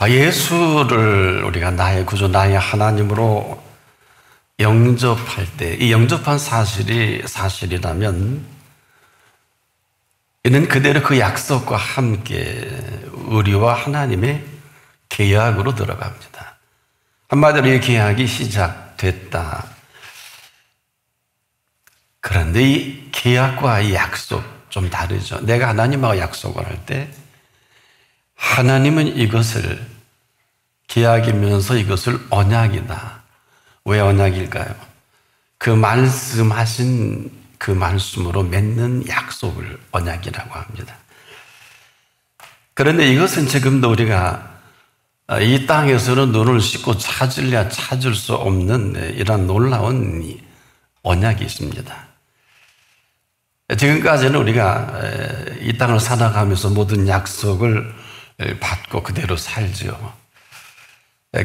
예수를 우리가 나의 구주, 나의 하나님으로 영접할 때, 이 영접한 사실이 사실이라면 이는 그대로 그 약속과 함께 우리와 하나님의 계약으로 들어갑니다. 한마디로 이 계약이 시작됐다. 그런데 이 계약과 이 약속 좀 다르죠. 내가 하나님하고 약속을 할 때 하나님은 이것을 계약이면서 이것을 언약이다. 왜 언약일까요? 그 말씀하신 그 말씀으로 맺는 약속을 언약이라고 합니다. 그런데 이것은 지금도 우리가 이 땅에서는 눈을 씻고 찾으려 찾을 수 없는 이런 놀라운 언약이 있습니다. 지금까지는 우리가 이 땅을 살아가면서 모든 약속을 받고 그대로 살죠.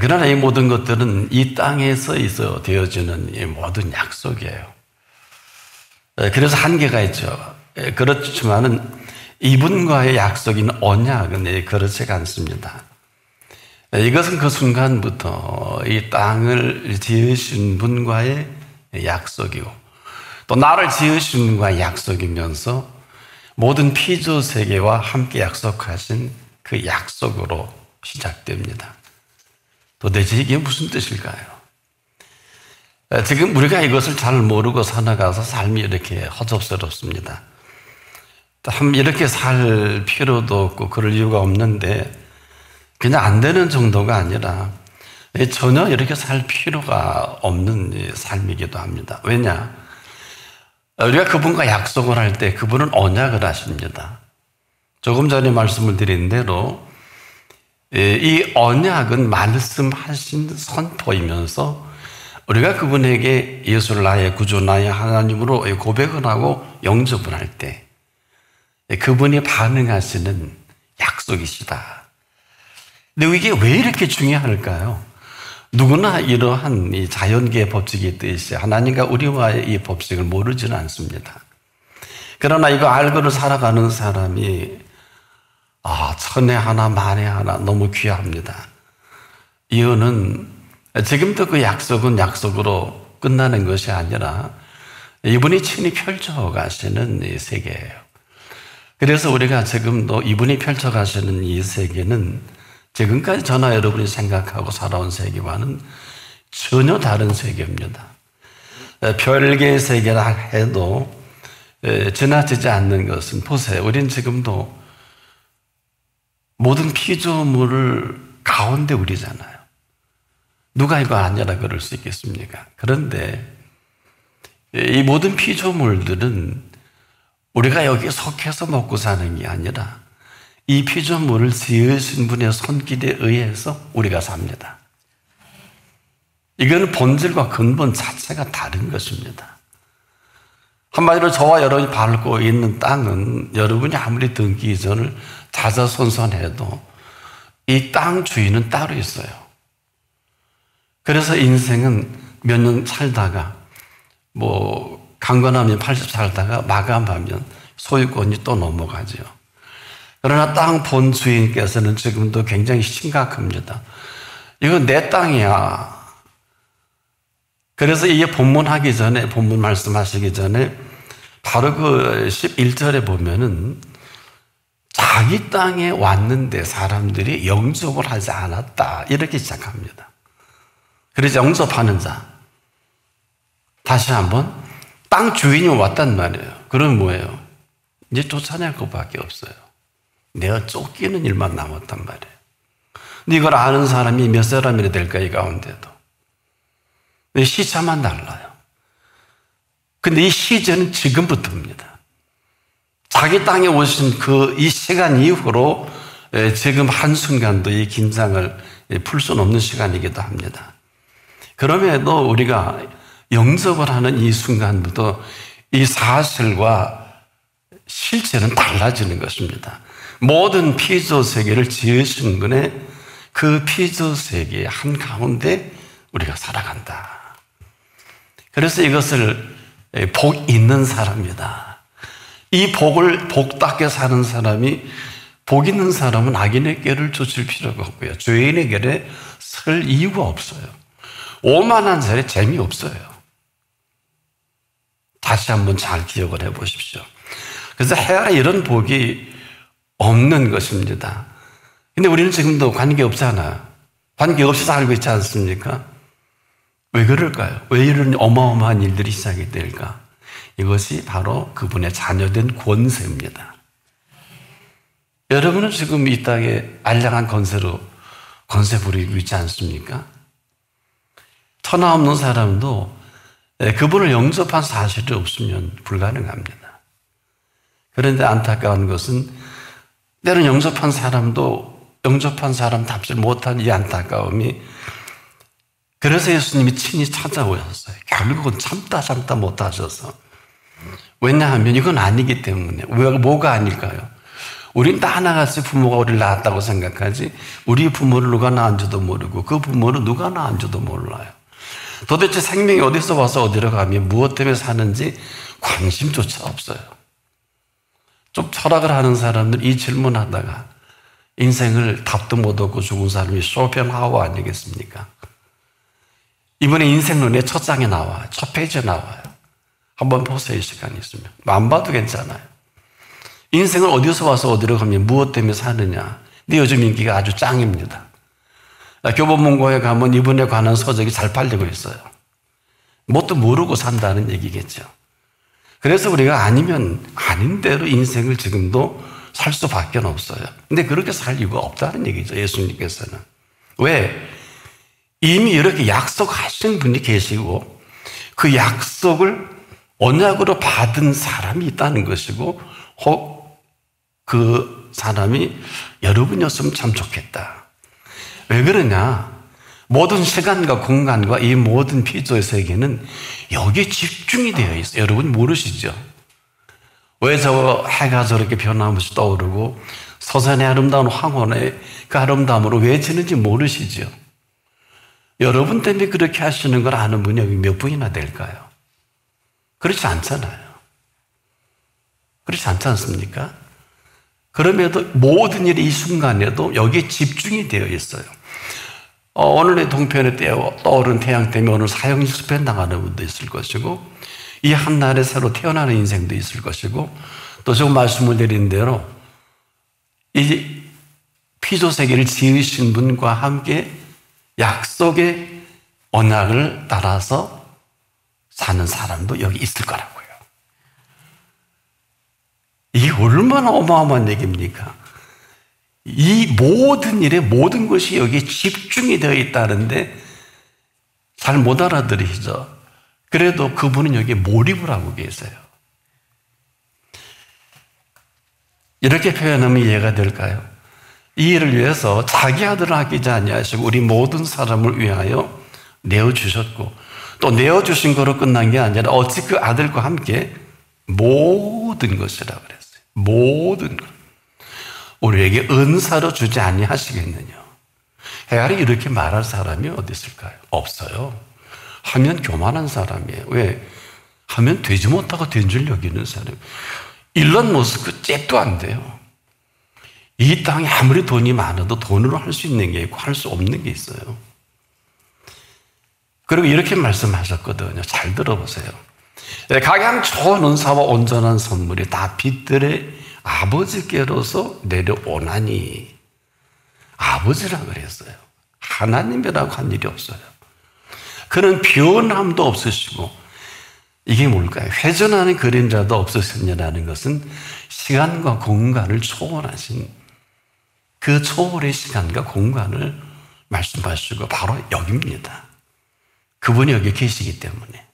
그러나 이 모든 것들은 이 땅에서 되어지는 이 모든 약속이에요. 그래서 한계가 있죠. 그렇지만은 이분과의 약속인 언약은 그렇지가 않습니다. 이것은 그 순간부터 이 땅을 지으신 분과의 약속이고 또 나를 지으신 분과의 약속이면서 모든 피조 세계와 함께 약속하신 그 약속으로 시작됩니다. 도대체 이게 무슨 뜻일까요? 지금 우리가 이것을 잘 모르고 살아가서 삶이 이렇게 허접스럽습니다. 이렇게 살 필요도 없고 그럴 이유가 없는데 그냥 안 되는 정도가 아니라 전혀 이렇게 살 필요가 없는 삶이기도 합니다. 왜냐? 우리가 그분과 약속을 할 때 그분은 언약을 하십니다. 조금 전에 말씀을 드린 대로 이 언약은 말씀하신 선포이면서 우리가 그분에게 예수를 나의 구주, 나의 하나님으로 고백을 하고 영접을 할 때 그분이 반응하시는 약속이시다. 근데 이게 왜 이렇게 중요할까요? 누구나 이러한 이 자연계의 법칙이 있듯이 하나님과 우리와의 이 법칙을 모르지는 않습니다. 그러나 이거 알고는 살아가는 사람이 천에 하나 만에 하나 너무 귀합니다. 이유는 지금도 그 약속은 약속으로 끝나는 것이 아니라 이분이 친히 펼쳐가시는 이 세계예요. 그래서 우리가 지금도 이분이 펼쳐가시는 이 세계는 지금까지 저나 여러분이 생각하고 살아온 세계와는 전혀 다른 세계입니다. 별개의 세계라 해도 지나치지 않는 것은 보세요. 우린 지금도 모든 피조물을 가운데 우리잖아요. 누가 이거 아니라 그럴 수 있겠습니까? 그런데 이 모든 피조물들은 우리가 여기에 속해서 먹고 사는 게 아니라 이 피조물을 지으신 분의 손길에 의해서 우리가 삽니다. 이거는 본질과 근본 자체가 다른 것입니다. 한마디로 저와 여러분이 밟고 있는 땅은 여러분이 아무리 등기 이전을 자자손손해도 이 땅 주인은 따로 있어요. 그래서 인생은 몇 년 살다가 강건하면 80 살다가 마감하면 소유권이 또 넘어가죠. 그러나 땅 본 주인께서는 지금도 굉장히 심각합니다. 이건 내 땅이야. 그래서 이 본문 말씀하시기 전에 바로 그 11절에 보면은 자기 땅에 왔는데 사람들이 영접을 하지 않았다. 이렇게 시작합니다. 그래서 영접하는 자. 다시 한번 땅 주인이 왔단 말이에요. 그럼 뭐예요? 이제 쫓아낼 것밖에 없어요. 내가 쫓기는 일만 남았단 말이에요. 근데 이걸 아는 사람이 몇 사람이나 될까, 이 가운데도. 시차만 달라요. 근데 이 시제는 지금부터입니다. 자기 땅에 오신 이 시간 이후로 지금 한순간도 이 긴장을 풀 수는 없는 시간이기도 합니다. 그럼에도 우리가 영접을 하는 이 순간부터 이 사실과 실체는 달라지는 것입니다. 모든 피조 세계를 지으신 분의 그 피조 세계의 한가운데 우리가 살아간다. 그래서 이것을 복 있는 사람이다. 이 복을 복답게 사는 사람이 복 있는 사람은 악인의 꾀를 쫓을 필요가 없고요. 죄인의 길에 설 이유가 없어요. 오만한 자에 재미없어요. 다시 한번 잘 기억을 해 보십시오. 그래서 해야 이런 복이 없는 것입니다. 근데 우리는 지금도 관계없잖아요. 관계없이 살고 있지 않습니까? 왜 그럴까요? 왜 이런 어마어마한 일들이 시작이 될까? 이것이 바로 그분의 자녀된 권세입니다. 여러분은 지금 이 땅에 알량한 권세로 권세 부리고 있지 않습니까? 터나 없는 사람도 그분을 영접한 사실이 없으면 불가능합니다. 그런데 안타까운 것은 때로는 영접한 사람도 영접한 사람답지 못한 이 안타까움이, 그래서 예수님이 친히 찾아오셨어요. 결국은 참다 못하셔서. 왜냐하면 이건 아니기 때문에. 뭐가 아닐까요? 우린 다 하나같이 부모가 우리를 낳았다고 생각하지, 우리 부모를 누가 낳은지도 모르고 그 부모를 누가 낳은지도 몰라요. 도대체 생명이 어디서 와서 어디로 가며 무엇 때문에 사는지 관심조차 없어요. 좀 철학을 하는 사람들 이 질문하다가 인생을 답도 못 얻고 죽은 사람이 쇼펜하우어 아니겠습니까? 이번에 인생론의 첫 장에 나와요. 첫 페이지에 나와요. 한번 보세요. 시간이 있으면. 안 봐도 괜찮아요. 인생을 어디서 와서 어디로 가면 무엇 때문에 사느냐. 근데 요즘 인기가 아주 짱입니다. 교보문고에 가면 이분에 관한 서적이 잘 팔리고 있어요. 뭣도 모르고 산다는 얘기겠죠. 그래서 우리가 아니면 아닌 대로 인생을 지금도 살 수밖에 없어요. 근데 그렇게 살 이유가 없다는 얘기죠. 예수님께서는. 왜? 이미 이렇게 약속하신 분이 계시고 그 약속을 언약으로 받은 사람이 있다는 것이고, 혹 그 사람이 여러분이었으면 참 좋겠다. 왜 그러냐? 모든 시간과 공간과 이 모든 피조의 세계는 여기에 집중이 되어 있어요. 여러분 모르시죠? 왜 저 해가 저렇게 변함없이 떠오르고 서산의 아름다운 황혼의 그 아름다움으로 왜 지는지 모르시죠? 여러분 때문에 그렇게 하시는 걸 아는 분이 여기 몇 분이나 될까요? 그렇지 않잖아요. 그렇지 않지 않습니까? 그럼에도 모든 일이 이 순간에도 여기에 집중이 되어 있어요. 오늘의 동편에 떠오른 태양 때문에 오늘 사형수배 나가는 분도 있을 것이고, 이 한날에 새로 태어나는 인생도 있을 것이고, 또 지금 말씀을 드린 대로 이 피조세계를 지으신 분과 함께 약속의 언약을 따라서 사는 사람도 여기 있을 거라고요. 이게 얼마나 어마어마한 얘기입니까? 이 모든 일에 모든 것이 여기에 집중이 되어 있다는데 잘 못 알아들으시죠? 그래도 그분은 여기에 몰입을 하고 계세요. 이렇게 표현하면 이해가 될까요? 이 일을 위해서 자기 아들을 아끼지 아니하시고 우리 모든 사람을 위하여 내어주셨고, 또 내어주신 거로 끝난 게 아니라 어찌 그 아들과 함께 모든 것이라고 그랬어요. 모든 것. 우리에게 은사로 주지 아니하시겠느냐. 헤아리 이렇게 말할 사람이 어디 있을까요? 없어요. 하면 교만한 사람이에요. 왜? 하면 되지 못하고 된 줄 여기는 사람. 일론 머스크 잽도 안 돼요. 이 땅에 아무리 돈이 많아도 돈으로 할 수 있는 게 있고 할 수 없는 게 있어요. 그리고 이렇게 말씀하셨거든요. 잘 들어보세요. 각양 좋은 은사와 온전한 선물이 다 빛들의 아버지께로서 내려오나니. 아버지라 그랬어요. 하나님이라고 한 일이 없어요. 그는 변함도 없으시고, 이게 뭘까요? 회전하는 그림자도 없으셨냐라는 것은 시간과 공간을 초월하신 그 초월의 시간과 공간을 말씀하시고 바로 여기입니다. 그분이 여기 계시기 때문에,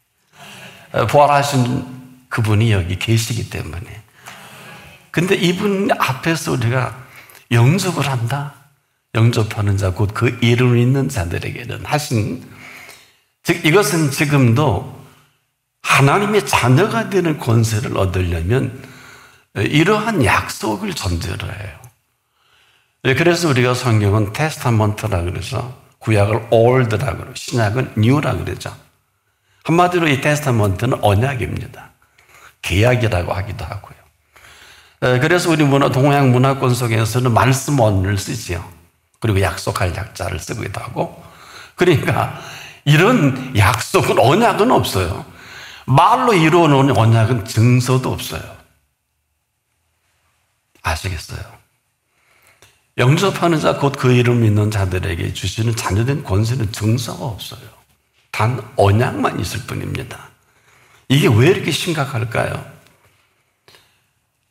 부활하신 그분이 여기 계시기 때문에. 근데 이분 앞에서 우리가 영접을 한다. 영접하는 자, 곧 그 이름을 있는 자들에게는 하신, 즉 이것은 지금도 하나님의 자녀가 되는 권세를 얻으려면 이러한 약속을 전제로 해요. 그래서 우리가 성경은 테스타먼트라고 그래서 구약을 올드라고 그러고 신약은 뉴라고 그러죠. 한마디로 이 테스타먼트는 언약입니다. 계약이라고 하기도 하고요. 그래서 우리 동양 문화권 속에서는 말씀 언을 쓰지요. 그리고 약속할 약자를 쓰기도 하고. 그러니까 이런 약속은 언약은 없어요. 말로 이루어놓은 언약은 증서도 없어요. 아시겠어요? 영접하는 자, 곧 그 이름 믿는 자들에게 주시는 자녀된 권세는 증서가 없어요. 단 언약만 있을 뿐입니다. 이게 왜 이렇게 심각할까요?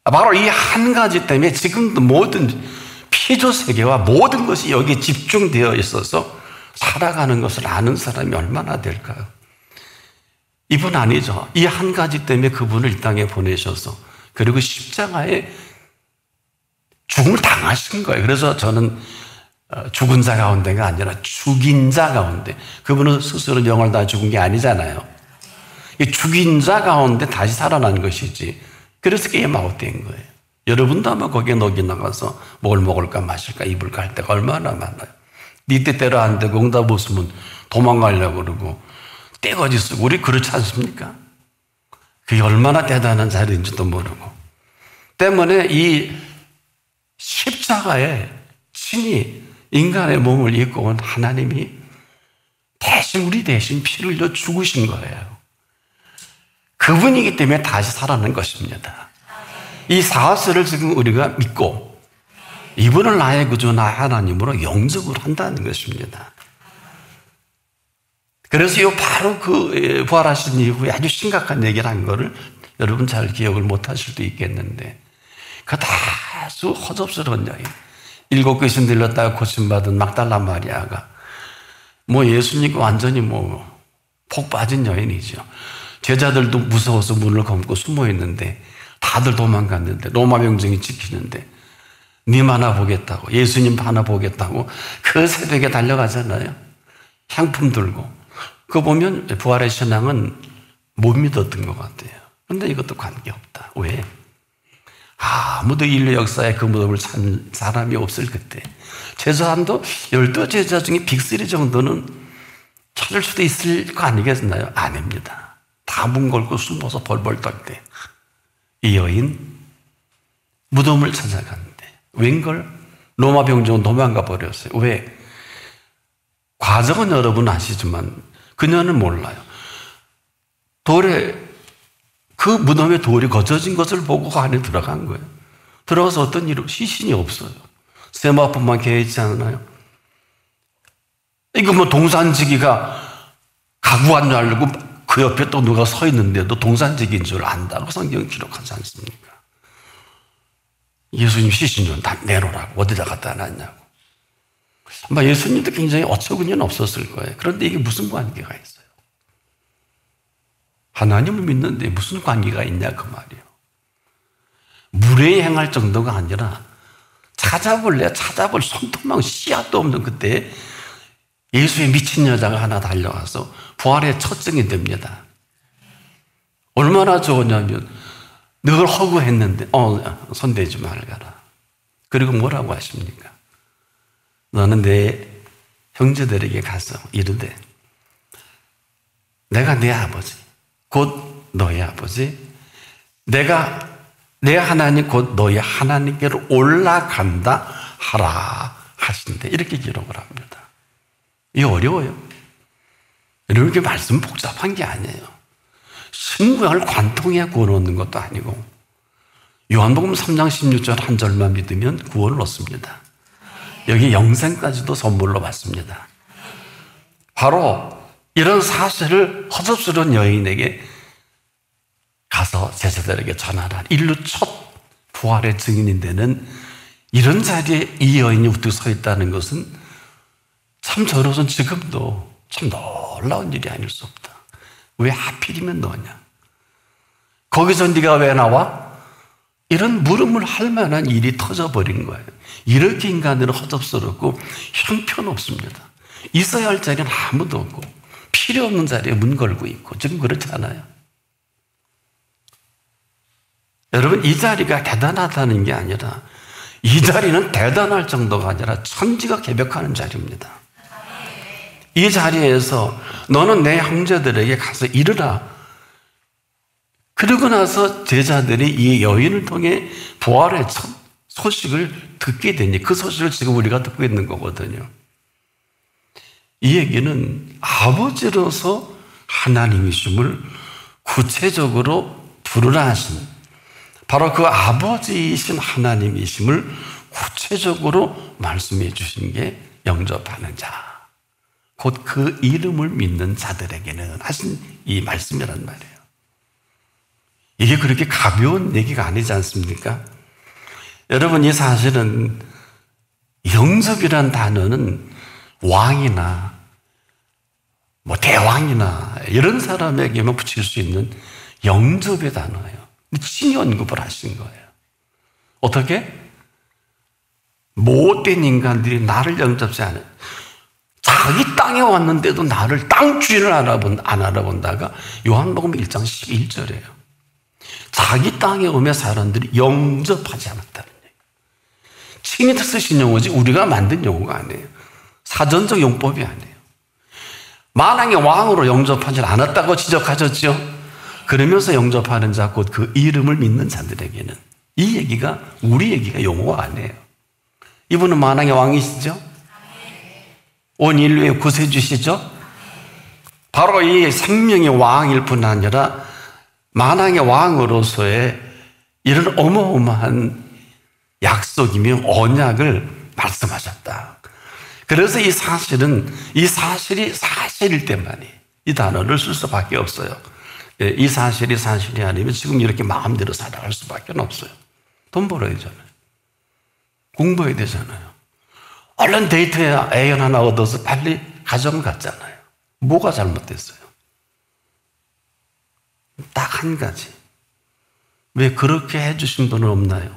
바로 이 한 가지 때문에 지금도 모든 피조 세계와 모든 것이 여기에 집중되어 있어서 살아가는 것을 아는 사람이 얼마나 될까요? 이분 아니죠. 이 한 가지 때문에 그분을 이 땅에 보내셔서 그리고 십자가에 죽음을 당하신 거예요. 그래서 저는 죽은 자 가운데가 아니라 죽인 자 가운데, 그분은 스스로 영을 다 죽은 게 아니잖아요. 이 죽인 자 가운데 다시 살아난 것이지. 그래서 게임아웃 된 거예요. 여러분도 아마 거기에 녹이 나가서 뭘 먹을까 마실까 입을까 할 때가 얼마나 많아요. 네 뜻대로 안 되고 응답 없으면 도망가려고 그러고 떼거지 쓰고. 우리 그렇지 않습니까? 그게 얼마나 대단한 자리인지도 모르고. 때문에 이 십자가에 친히 인간의 몸을 입고 온 하나님이 대신 우리 대신 피를 흘려 죽으신 거예요. 그분이기 때문에 다시 살아난 것입니다. 이 사실을 지금 우리가 믿고 이분을 나의 구주, 나의 하나님으로 영접을 한다는 것입니다. 그래서 바로 그 부활하신 이후에 아주 심각한 얘기를 한 거를 여러분 잘 기억을 못 하실 수도 있겠는데, 그 다수 허접스러운 여인, 7 귀신 들렸다가 고침받은 막달라 마리아가 예수님과 완전히 폭 빠진 여인이죠. 제자들도 무서워서 문을 감고 숨어 있는데 다들 도망갔는데 로마 병정이 지키는데 님 하나 보겠다고, 예수님 하나 보겠다고 그 새벽에 달려가잖아요. 향품 들고. 그거 보면 부활의 신앙은 못 믿었던 것 같아요. 그런데 이것도 관계없다. 왜? 아무도 인류 역사에 그 무덤을 찾는 사람이 없을 그때. 제자도 12제자 중에 빅3 정도는 찾을 수도 있을 거 아니겠나요? 아닙니다. 다 문 걸고 숨어서 벌벌 떨 때 이 여인 무덤을 찾아갔는데 웬걸 로마 병정은 도망가 버렸어요. 왜? 과정은 여러분 아시지만 그녀는 몰라요. 그 무덤에 돌이 거쳐진 것을 보고 그 안에 들어간 거예요. 들어가서 어떤 일이 시신이 없어요. 세마포만 개있지 않나요? 이거 동산지기가 가구한 줄 알고 그 옆에 또 누가 서 있는데도 동산지기인 줄 안다고 성경은 기록하지 않습니까? 예수님 시신 좀 다 내놓으라고. 어디다 갖다 놨냐고. 아마 예수님도 굉장히 어처구니는 없었을 거예요. 그런데 이게 무슨 관계가 있어요? 하나님을 믿는데 무슨 관계가 있냐 그 말이에요. 무례히 행할 정도가 아니라 찾아볼 손톱만 씨앗도 없는 그때 예수의 미친 여자가 하나 달려와서 부활의 첫 증이 됩니다. 얼마나 좋으냐면 늘 허구했는데 손대지 말거라. 그리고 뭐라고 하십니까? 너는 내 형제들에게 가서 이르되 내가 네 아버지 곧 너의 아버지, 내가 내 하나님 곧 너의 하나님께로 올라간다 하라 하신대. 이렇게 기록을 합니다. 이게 어려워요. 이렇게 말씀 복잡한 게 아니에요. 신구약을 관통해 구원하는 것도 아니고 요한복음 3장 16절 한 절만 믿으면 구원을 얻습니다. 여기 영생까지도 선물로 받습니다. 바로 이런 사실을 허접스러운 여인에게 가서 제자들에게 전하라. 인류 첫 부활의 증인이 되는 이런 자리에 이 여인이 우뚝 서 있다는 것은 참 저로서는 지금도 참 놀라운 일이 아닐 수 없다. 왜 하필이면 너냐? 거기서 네가 왜 나와? 이런 물음을 할 만한 일이 터져버린 거예요. 이렇게 인간들은 허접스럽고 형편없습니다. 있어야 할 자리는 아무도 없고 필요 없는 자리에 문 걸고 있고 지금 그렇지 않아요? 여러분, 이 자리가 대단하다는 게 아니라 이 자리는 대단할 정도가 아니라 천지가 개벽하는 자리입니다. 이 자리에서 너는 내 형제들에게 가서 이르라. 그러고 나서 제자들이 이 여인을 통해 부활의 첫 소식을 듣게 되니 그 소식을 지금 우리가 듣고 있는 거거든요. 이 얘기는 아버지로서 하나님이심을 구체적으로 드러나신, 바로 그 아버지이신 하나님이심을 구체적으로 말씀해 주신 게 영접하는 자, 곧 그 이름을 믿는 자들에게는 하신 이 말씀이란 말이에요. 이게 그렇게 가벼운 얘기가 아니지 않습니까? 여러분, 이 사실은 영접이란 단어는 왕이나 뭐 대왕이나 이런 사람에게만 붙일 수 있는 영접의 단어예요. 친히 언급을 하신 거예요. 어떻게? 못된 인간들이 나를 영접지 않아요. 자기 땅에 왔는데도 나를 땅 주인을 안 알아본다가 요한복음 1장 11절이에요. 자기 땅에 오면 사람들이 영접하지 않았다는 얘기예요. 친히 쓰신 용어지 우리가 만든 용어가 아니에요. 사전적 용법이 아니에요. 만왕의 왕으로 영접하지 않았다고 지적하셨죠. 그러면서 영접하는 자, 곧 그 이름을 믿는 자들에게는, 이 얘기가 우리 얘기가 용어가 아니에요. 이분은 만왕의 왕이시죠? 온 인류의 구세주시죠? 바로 이 생명의 왕일 뿐 아니라 만왕의 왕으로서의 이런 어마어마한 약속이며 언약을 말씀하셨다. 그래서 이 사실이 사실일 때만이 이 단어를 쓸 수밖에 없어요. 이 사실이 사실이 아니면 지금 이렇게 마음대로 살아갈 수밖에 없어야 돈 벌어야 되잖아요. 공부해야 되잖아요. 얼른 데이트에 애연 하나 얻어서 빨리 가정 갖잖아요. 뭐가 잘못됐어요? 딱 한 가지. 왜 그렇게 해주신 분은 없나요?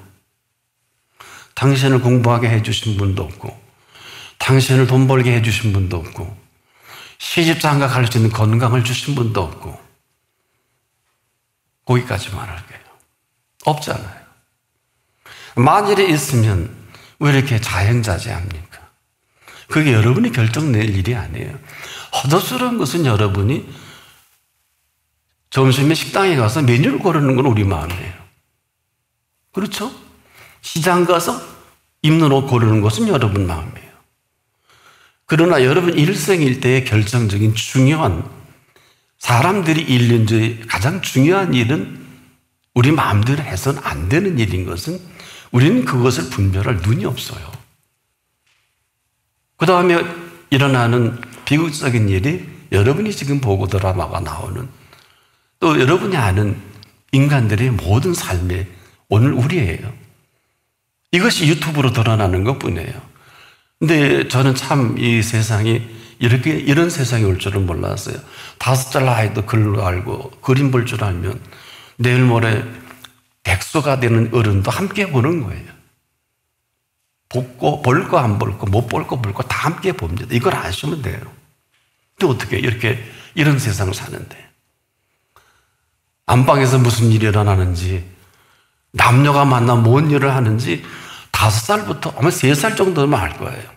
당신을 공부하게 해주신 분도 없고, 당신을 돈 벌게 해주신 분도 없고, 시집 장가 갈 수 있는 건강을 주신 분도 없고, 거기까지만 할게요. 없잖아요. 만일에 있으면 왜 이렇게 자행자재합니까? 그게 여러분이 결정낼 일이 아니에요. 허접스러운 것은 여러분이 점심에 식당에 가서 메뉴를 고르는 건 우리 마음이에요. 그렇죠? 시장 가서 입는 옷 고르는 것은 여러분 마음이에요. 그러나 여러분 일생일대의 결정적인 중요한, 사람들이 일년 중에 가장 중요한 일은 우리 마음대로 해서는 안 되는 일인 것은 우리는 그것을 분별할 눈이 없어요. 그 다음에 일어나는 비극적인 일이 여러분이 지금 보고 드라마가 나오는, 또 여러분이 아는 인간들의 모든 삶의 오늘 우리예요. 이것이 유튜브로 드러나는 것뿐이에요. 근데 저는 참 이 세상이 이런 세상이 올 줄은 몰랐어요. 5살 아이도 글로 알고 그림 볼 줄 알면 내일 모레 백수가 되는 어른도 함께 보는 거예요. 볼 거 안 볼 거, 못 볼 거 볼 거 다 함께 봅니다. 이걸 아시면 돼요. 근데 어떻게 이런 세상을 사는데, 안방에서 무슨 일이 일어나는지, 남녀가 만나 뭔 일을 하는지 5살부터 아마 3살 정도면 알 거예요.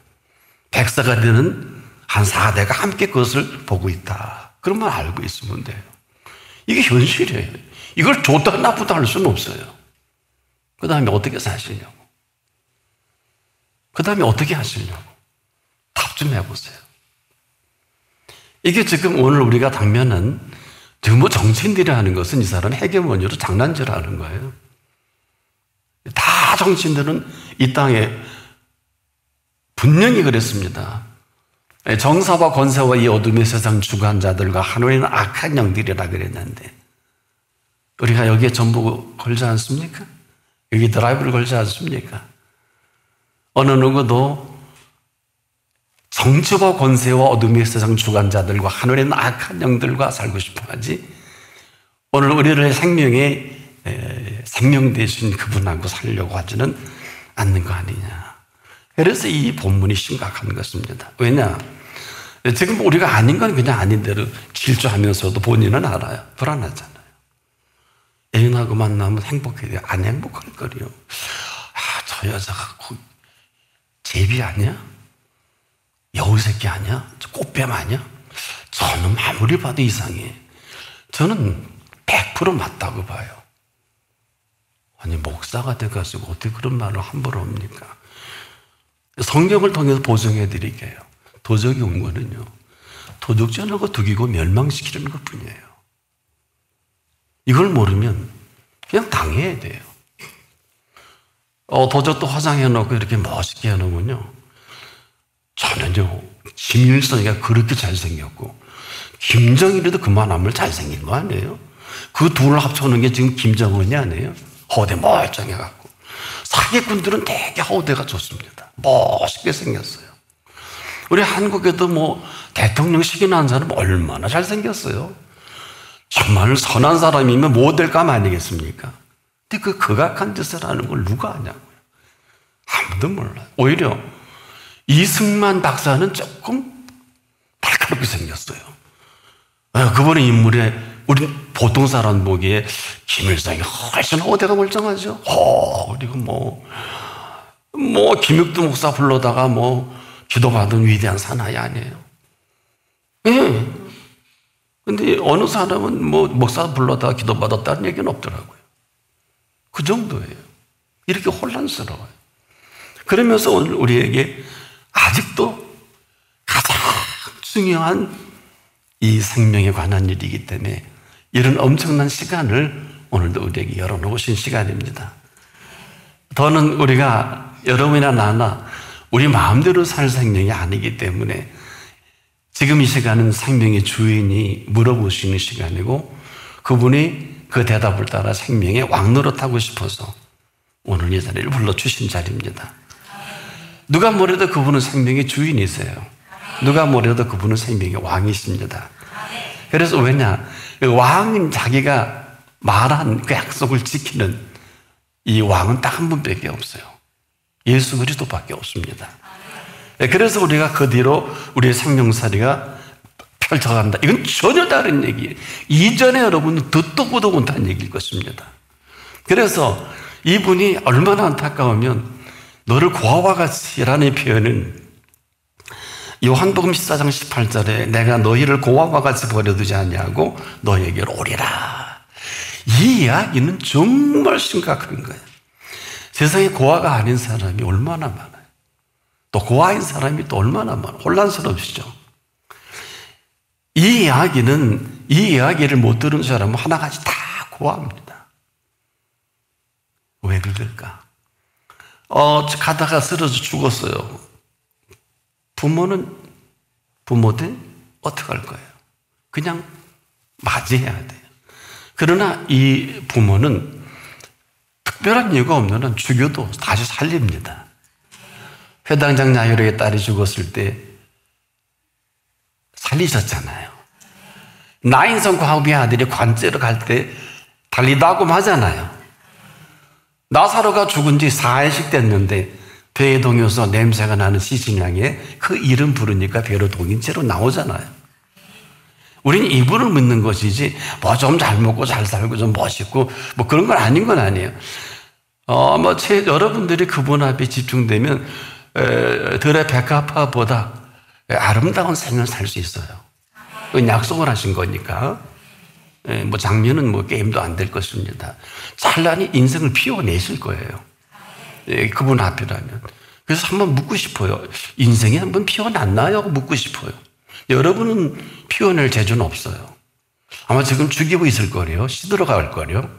백사가 되는 한 4대가 함께 그것을 보고 있다. 그러면 알고 있으면 돼요. 이게 현실이에요. 이걸 좋다 나쁘다 할 수는 없어요. 그 다음에 어떻게 사시려고? 그 다음에 어떻게 하시려고? 답 좀 해보세요. 이게 지금 오늘 우리가 당면은 지금 뭐 정치인들이 하는 것은 이 사람 헤게모니로 장난질 하는 거예요. 다 정치인들은 이 땅에 분명히 그랬습니다. 정사와 권세와 이 어둠의 세상 주관자들과 하늘에는 악한 영들이라 그랬는데, 우리가 여기에 전부 걸지 않습니까? 여기 드라이브를 걸지 않습니까? 어느 누구도 정치와 권세와 어둠의 세상 주관자들과 하늘에는 악한 영들과 살고 싶어 하지, 오늘 우리를 생명 대신 그분하고 살려고 하지는 않는 거 아니냐. 그래서 이 본문이 심각한 것입니다. 왜냐? 지금 우리가 아닌 건 그냥 아닌 대로 질주하면서도 본인은 알아요. 불안하잖아요. 애인하고 만나면 행복해야 돼요. 안 행복할 거리요. 저 여자가 제비 아니야? 여우새끼 아니야? 저 꽃뱀 아니야? 저는 아무리 봐도 이상해. 저는 100% 맞다고 봐요. 아니, 목사가 돼가지고 어떻게 그런 말을 함부로 합니까? 성경을 통해서 보증해 드릴게요. 도적이 온 거는요, 도둑질하고 죽이고 멸망시키는 것 뿐이에요. 이걸 모르면 그냥 당해야 돼요. 도적도 화장해놓고 이렇게 멋있게 해놓으면요, 저는요, 김일성이가 그렇게 잘생겼고 김정일이도 그만하면 잘생긴 거 아니에요? 그 둘을 합쳐놓은 게 지금 김정은이 아니에요? 허대 멀쩡해갖고. 사기꾼들은 되게 허대가 좋습니다. 멋있게 생겼어요. 우리 한국에도 뭐 대통령식이 난 사람 얼마나 잘생겼어요. 정말 선한 사람이면 모델감 아니겠습니까? 근데 그 극악한 짓을 하는 걸 누가 아냐고요. 아무도 몰라요. 오히려 이승만 박사는 조금 날카롭게 생겼어요. 그분의 인물에 우리 보통 사람 보기에 김일성이 훨씬 호대가 멀쩡하죠. 그리고 김육두 목사 불러다가 기도받은 위대한 사나이 아니에요. 예. 근데 어느 사람은 목사 불러다가 기도받았다는 얘기는 없더라고요. 그 정도예요. 이렇게 혼란스러워요. 그러면서 오늘 우리에게 아직도 가장 중요한 이 생명에 관한 일이기 때문에 이런 엄청난 시간을 오늘도 우리에게 열어놓으신 시간입니다. 더는 우리가 여러분이나 나나 우리 마음대로 살 생명이 아니기 때문에 지금 이 시간은 생명의 주인이 물어보시는 시간이고 그분이 그 대답을 따라 생명의 왕노릇하고 싶어서 오늘 이 자리를 불러주신 자리입니다. 누가 뭐래도 그분은 생명의 주인이세요. 누가 뭐래도 그분은 생명의 왕이십니다. 그래서 왜냐? 왕은 자기가 말한 그 약속을 지키는 이 왕은 딱 한 분밖에 없어요. 예수 그리스도밖에 없습니다. 그래서 우리가 그 뒤로 우리의 생명살이가 펼쳐간다. 이건 전혀 다른 얘기예요. 이전에 여러분은 듣도 보도 못한 얘기일 것입니다. 그래서 이분이 얼마나 안타까우면 너를 고아와 같이라는 표현은 요한복음 14장 18절에 내가 너희를 고아와 같이 버려두지 않냐고 너희에게로 오리라. 이 이야기는 정말 심각한 거예요. 세상에 고아가 아닌 사람이 얼마나 많아요. 또 고아인 사람이 또 얼마나 많아요. 혼란스럽시죠. 이 이야기를 못 들은 사람은 하나같이 다 고아입니다. 왜 그럴까? 가다가 쓰러져 죽었어요. 부모들 어떻게 할 거예요? 그냥 맞이해야 돼요. 그러나 이 부모는 특별한 이유가 없는 한 죽여도 다시 살립니다. 회당장 야이로의 딸이 죽었을 때 살리셨잖아요. 나인성 과부의 아들이 관째로 갈 때 달리다고 하잖아요. 나사로가 죽은 지 4일씩 됐는데 배에 동여서 냄새가 나는 시신양에 그 이름 부르니까 배로 동인 채로 나오잖아요. 우리는 이분을 믿는 것이지 좀 잘 먹고 잘 살고 좀 멋있고 그런 건 아닌 건 아니에요. 여러분들이 그분 앞에 집중되면 들의 백합화보다 아름다운 생을 살 수 있어요. 약속을 하신 거니까. 장면은 게임도 안 될 것입니다. 찬란히 인생을 피워내실 거예요. 그분 앞이라면. 그래서 한번 묻고 싶어요. 인생이 한번 피어났나요? 하고 묻고 싶어요. 여러분은 피워낼 재주는 없어요. 아마 지금 죽이고 있을 거래요. 시들어 갈 거래요.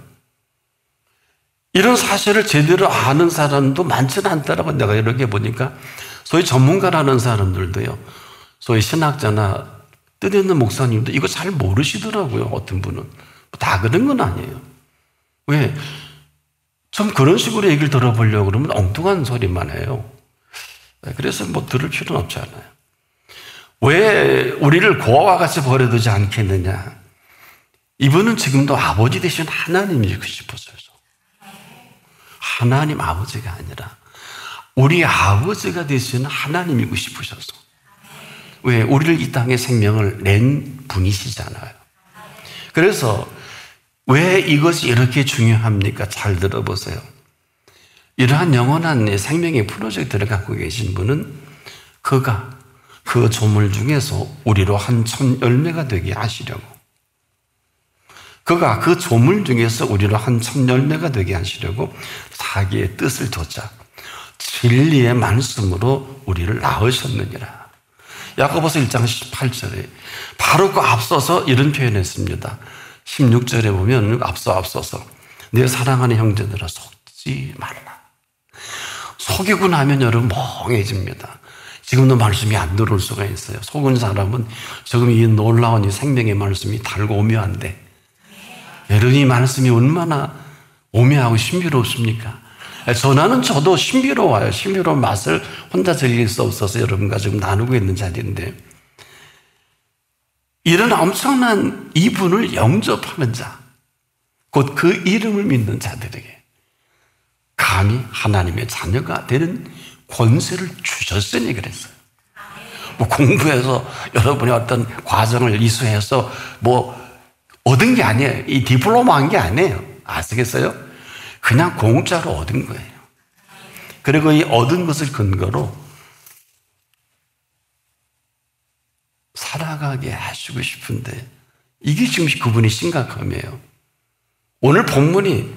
이런 사실을 제대로 아는 사람도 많지는 않다라고 내가 이렇게 보니까 소위 전문가라는 사람들도요. 소위 신학자나 뜻있는 목사님도 이거 잘 모르시더라고요. 어떤 분은. 다 그런 건 아니에요. 왜? 좀 그런 식으로 얘기를 들어보려고 그러면 엉뚱한 소리만 해요. 그래서 들을 필요는 없잖아요. 왜 우리를 고아와 같이 버려두지 않겠느냐? 이분은 지금도 아버지 대신 하나님이고 싶었어요. 하나님 아버지가 아니라 우리 아버지가 되시는 하나님이고 싶으셔서. 왜? 우리를 이 땅에 생명을 낸 분이시잖아요. 그래서 왜 이것이 이렇게 중요합니까? 잘 들어보세요. 이러한 영원한 생명의 프로젝트를 갖고 계신 분은 그가 그 조물 중에서 우리로 한 천 열매가 되게 하시려고 그가 그 조물 중에서 우리로 한 참열매가 되게 하시려고 자기의 뜻을 좇아 진리의 말씀으로 우리를 낳으셨느니라. 야고보서 1장 18절에 바로 그 앞서서 이런 표현했습니다. 16절에 보면 앞서서 내 사랑하는 형제들아 속지 말라. 속이고 나면 여러분 멍해집니다. 지금도 말씀이 안 들어올 수가 있어요. 속은 사람은 지금 이 놀라운 이 생명의 말씀이 달고 오묘한데 여러분 이 말씀이 얼마나 오묘하고 신비롭습니까? 전하는 저도 신비로워요. 신비로운 맛을 혼자 즐길 수 없어서 여러분과 지금 나누고 있는 자리인데 이런 엄청난 이분을 영접하는 자, 곧 그 이름을 믿는 자들에게 감히 하나님의 자녀가 되는 권세를 주셨으니 그랬어요. 뭐 공부해서 여러분이 어떤 과정을 이수해서 뭐 얻은 게 아니에요. 이 디플로마 한 게 아니에요. 아시겠어요? 그냥 공짜로 얻은 거예요. 그리고 이 얻은 것을 근거로 살아가게 하시고 싶은데 이게 지금 그분의 심각함이에요. 오늘 본문이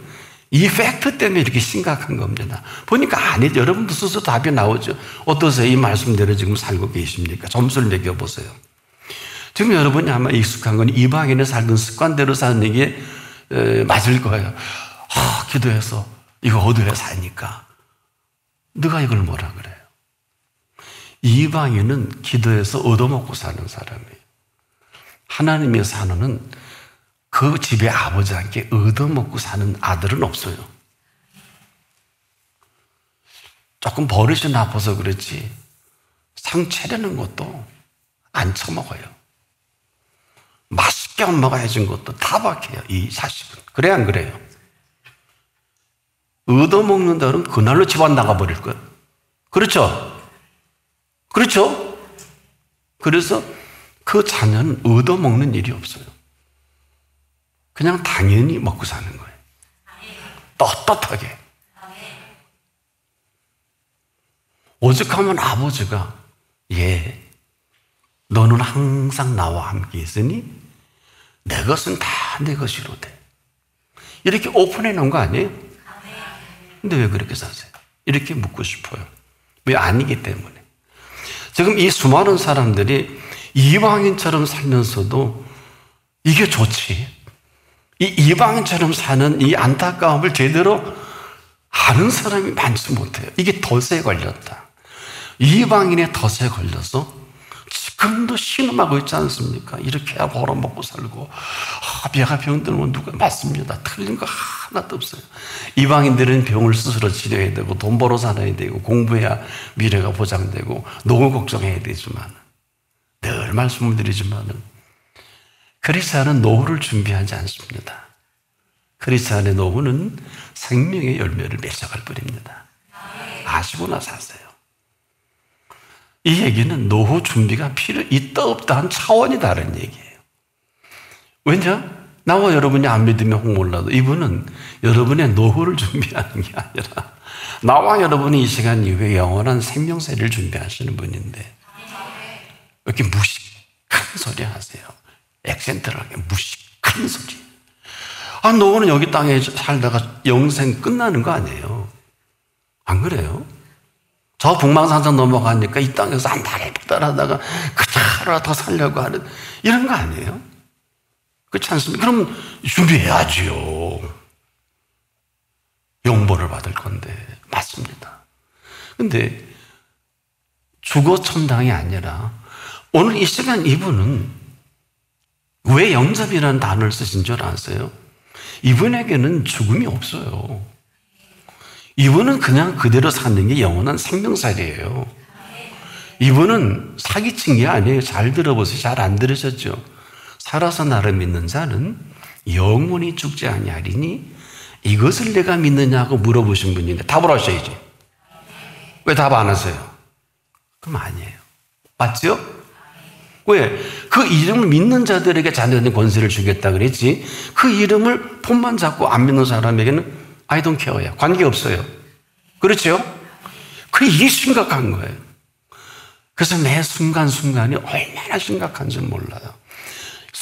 이 팩트 때문에 이렇게 심각한 겁니다. 보니까 아니죠. 여러분도 스스로 답이 나오죠. 어떠세요? 이 말씀대로 지금 살고 계십니까? 점수를 매겨보세요. 지금 여러분이 아마 익숙한 건 이방인의 살던 습관대로 사는 게 맞을 거예요. 기도해서 이거 얻어야 사니까. 누가 이걸 뭐라 그래요? 이방인은 기도해서 얻어먹고 사는 사람이에요. 하나님의 산호는 그 집의 아버지한테 얻어먹고 사는 아들은 없어요. 조금 버릇이 나빠서 그렇지 상 차리는 것도 안 처먹어요. 맛있게 엄마가 해준 것도 다 박해요. 이 자식은. 그래 안 그래요? 얻어먹는다는 그날로 집안 나가버릴 거예요. 그렇죠? 그렇죠? 그래서 그 자녀는 얻어먹는 일이 없어요. 그냥 당연히 먹고 사는 거예요. 떳떳하게. 오죽하면 아버지가 너는 항상 나와 함께 있으니 내 것은 다 내 것이로되 이렇게 오픈해 놓은 거 아니에요? 근데 왜 그렇게 사세요? 이렇게 묻고 싶어요. 왜 아니기 때문에. 지금 이 수많은 사람들이 이방인처럼 살면서도 이게 좋지. 이 이방인처럼 사는 이 안타까움을 제대로 아는 사람이 많지 못해요. 이게 덫에 걸렸다. 이방인의 덫에 걸려서 지금도 신음하고 있지 않습니까? 이렇게 해야 벌어먹고 살고 배가 병들면 누가 맞습니다. 틀린 거 하나도 없어요. 이방인들은 병을 스스로 치료해야 되고 돈 벌어 살아야 되고 공부해야 미래가 보장되고 노후 걱정해야 되지만 늘 말씀을 드리지만은 그리스도는 노후를 준비하지 않습니다. 그리스도의 노후는 생명의 열매를 맺어갈 뿐입니다. 아시고 나서 하세요. 이 얘기는 노후 준비가 있다 없다 한 차원이 다른 얘기예요. 왜냐? 나와 여러분이 안 믿으면 혹 몰라도 이분은 여러분의 노후를 준비하는 게 아니라 나와 여러분이 이 시간 이후에 영원한 생명세를 준비하시는 분인데 왜 이렇게 무식한 소리 하세요? 액센트하게 무식한 소리. 노후는 여기 땅에 살다가 영생 끝나는 거 아니에요? 안 그래요? 저 북망산성 넘어가니까 이 땅에서 한 달에 하다가 그대로 더 살려고 하는 이런 거 아니에요? 그렇지 않습니까? 그럼 준비해야지요. 영보를 받을 건데. 맞습니다. 근데 주거천당이 아니라 오늘 이 시간 이분은 왜 영접이라는 단어를 쓰신 줄 아세요? 이분에게는 죽음이 없어요. 이분은 그냥 그대로 사는 게 영원한 생명살이에요. 이분은 사기친 게 아니에요. 잘 들어보세요. 잘 안 들으셨죠? 살아서 나를 믿는 자는 영원히 죽지 아니하리니 이것을 내가 믿느냐고 물어보신 분인데 답을 하셔야지. 왜 답 안 하세요? 그럼 아니에요. 맞죠? 왜? 그 이름을 믿는 자들에게 자녀된 권세를 주겠다 그랬지 그 이름을 폰만 잡고 안 믿는 사람에게는 I don't care야. 관계없어요. 그렇죠? 이게 심각한 거예요. 그래서 매 순간순간이 얼마나 심각한지 몰라요.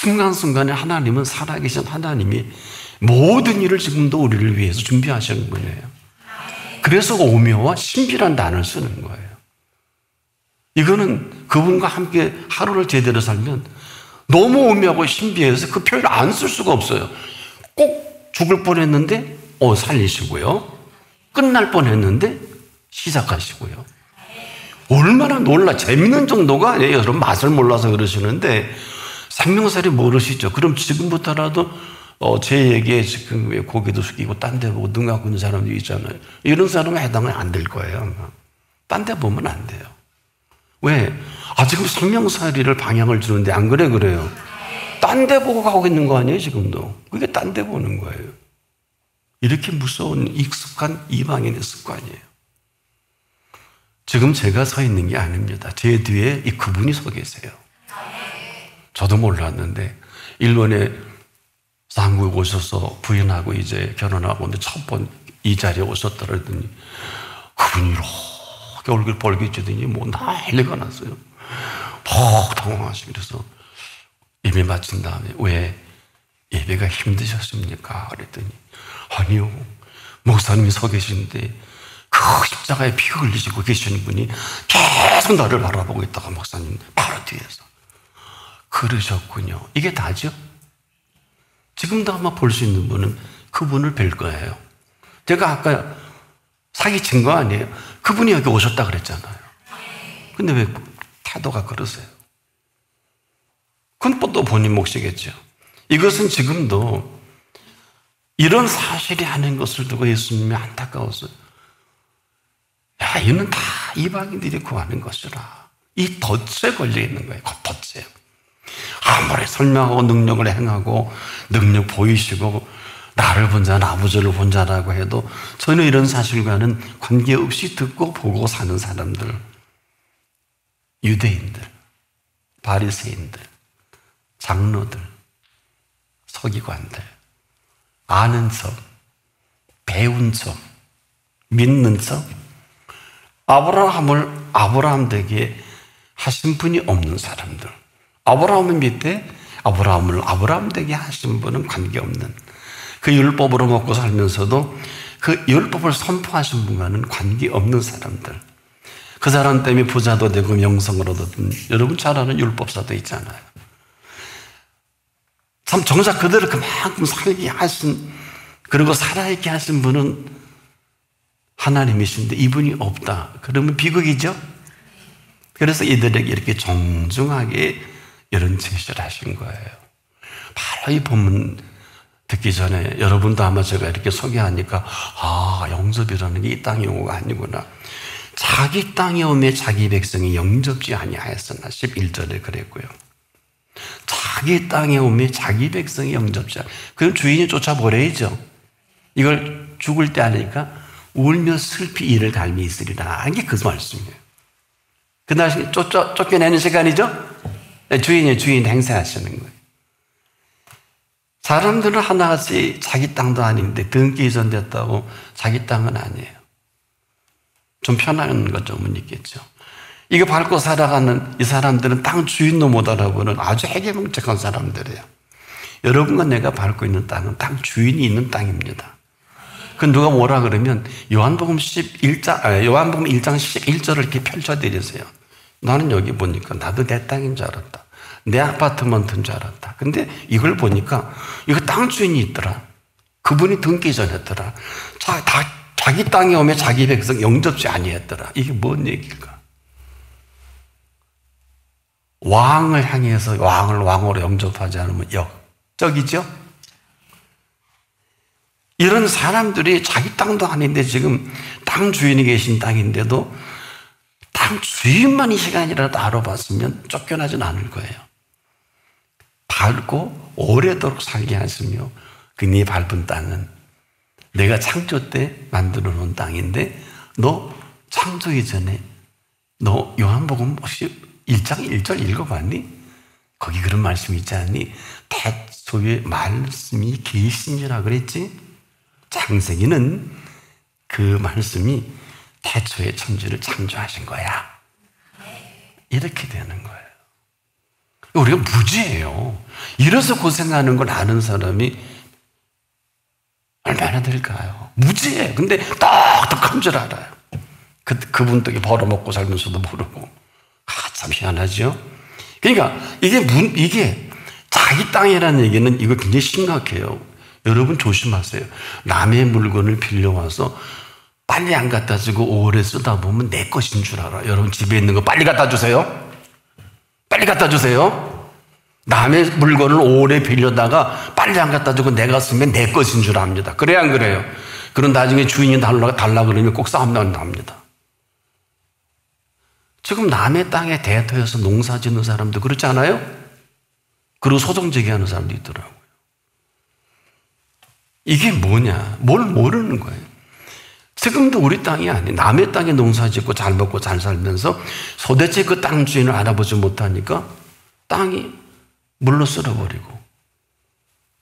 순간순간에 하나님은 살아계신 하나님이 모든 일을 지금도 우리를 위해서 준비하시는 거예요. 그래서 오묘와 신비란 단어를 쓰는 거예요. 이거는 그분과 함께 하루를 제대로 살면 너무 오묘하고 신비해서 그 표현을 안 쓸 수가 없어요. 꼭 죽을 뻔했는데 살리시고요. 끝날 뻔했는데 시작하시고요. 얼마나 재밌는 정도가 아니에요. 여러분 맛을 몰라서 그러시는데 생명살이 모르시죠? 그럼 지금부터라도 제 얘기에 지금 왜 고개도 숙이고 딴 데 보고 눈 감고 있는 사람도 있잖아요. 이런 사람은 해당은 안 될 거예요. 딴 데 보면 안 돼요. 왜? 지금 생명살이를 방향을 주는데 안 그래요? 딴 데 보고 가고 있는 거 아니에요, 지금도? 그게 딴 데 보는 거예요. 이렇게 무서운 익숙한 이방인의 습관이에요. 지금 제가 서 있는 게 아닙니다. 제 뒤에 그분이 서 계세요. 저도 몰랐는데 일본에 한국에 오셔서 부인하고 이제 결혼하고 첫 번 이 자리에 오셨더랬더니 그분이 이렇게 얼굴 벌개지더니 난리가 났어요. 당황하시면서 예배 마친 다음에 왜 예배가 힘드셨습니까? 그랬더니 아니요, 목사님이 서 계신데 그 십자가에 피 흘리시고 계시는 분이 계속 나를 바라보고 있다가 목사님 바로 뒤에서 그러셨군요. 이게 다죠? 지금도 아마 볼 수 있는 분은 그분을 뵐 거예요. 제가 아까 사기친 거 아니에요? 그분이 여기 오셨다 그랬잖아요. 근데 왜 태도가 그러세요? 그건 또 본인 몫이겠죠. 이것은 지금도 이런 사실이 아닌 것을 두고 예수님이 안타까웠어요. 이는 다 이방인들이 구하는 것이라. 이 덫에 걸려 있는 거예요. 그 덫에. 아무리 설명하고 능력을 행하고 능력 보이시고 나를 본 자는 아버지를 본 자라고 해도 전혀 이런 사실과는 관계없이 듣고 보고 사는 사람들, 유대인들, 바리새인들, 장로들, 서기관들, 아는 척, 배운 척, 믿는 척, 아브라함을 아브라함 되게 하신 분이 없는 사람들, 아브라함을 믿되 아브라함을 아브라함 되게 하신 분은 관계없는, 그 율법으로 먹고 살면서도 그 율법을 선포하신 분과는 관계없는 사람들, 그 사람 때문에 부자도 되고 명성을 얻었던, 여러분 잘 아는 율법사도 있잖아요. 참 정작 그들을 그만큼 살게 하신, 그리고 살아있게 하신 분은 하나님이신데 이분이 없다. 그러면 비극이죠? 그래서 이들에게 이렇게 정중하게 이런 제시를 하신 거예요. 바로 이 본문 듣기 전에 여러분도 아마 제가 이렇게 소개하니까 영접이라는 게 이 땅의 용어가 아니구나. 자기 땅에 오매 자기 백성이 영접지 아니하였으나 11절에 그랬고요. 자기 땅에 오매 자기 백성이 영접지 아니하였으나, 그럼 주인이 쫓아보내야죠. 이걸 죽을 때 하니까 울며 슬피 이를 갈미 있으리라. 이게 그 말씀이에요. 그날 쫓겨내는 시간이죠? 주인 행세하시는 거예요. 사람들은 하나같이 자기 땅도 아닌데 등기 이전됐다고 자기 땅은 아니에요. 좀 편한 것 좀은 있겠죠. 이거 밟고 살아가는 이 사람들은 땅 주인도 못 알아보는 아주 해괴망측한 사람들이에요. 여러분과 내가 밟고 있는 땅은 땅 주인이 있는 땅입니다. 그 누가 뭐라 그러면 요한복음 1장 11절을 이렇게 펼쳐드리세요. 나는 여기 보니까 나도 내 땅인 줄 알았다. 내 아파트먼트인 줄 알았다. 근데 이걸 보니까 이거 땅 주인이 있더라. 그분이 등기 전했더라. 자기 땅에 오면 자기 백성 영접지 아니했더라. 이게 뭔 얘기일까? 왕을 향해서 왕을 왕으로 영접하지 않으면 역적이죠? 이런 사람들이 자기 땅도 아닌데 지금 땅 주인이 계신 땅인데도 땅 주인만 이 시간이라도 알아봤으면 쫓겨나진 않을 거예요. 밟고 오래도록 살게 하시며 그 네 밟은 땅은 내가 창조 때 만들어 놓은 땅인데 너 창조 이전에 너 요한복음 혹시 1장 1절 읽어봤니? 거기 그런 말씀이 있지 않니? 태초에 말씀이 계시니라 그랬지? 창세기는 그 말씀이 태초에 천지를 창조하신 거야. 이렇게 되는 거예요. 우리가 무지예요. 이래서 고생하는 걸 아는 사람이 얼마나 될까요? 무지해. 근데 똑똑한 줄 알아요. 그분 덕에 벌어먹고 살면서도 모르고. 참 희한하죠? 그러니까 이게 자기 땅이라는 얘기는 이거 굉장히 심각해요. 여러분 조심하세요. 남의 물건을 빌려와서 빨리 안 갖다 주고 오래 쓰다 보면 내 것인 줄 알아. 여러분 집에 있는 거 빨리 갖다 주세요. 빨리 갖다 주세요. 남의 물건을 오래 빌려다가 빨리 안 갖다 주고 내가 쓰면 내 것인 줄 압니다. 그래야 안 그래요? 그런 나중에 주인이 달라 그러면 꼭 싸움 난답니다. 지금 남의 땅에 대터해서 농사 짓는 사람도 그렇지 않아요? 그리고 소송제기하는 사람도 있더라고요. 이게 뭐냐? 뭘 모르는 거예요. 지금도 우리 땅이 아니에요. 남의 땅에 농사 짓고 잘 먹고 잘 살면서 도대체 그 땅 주인을 알아보지 못하니까 땅이 물로 쓸어버리고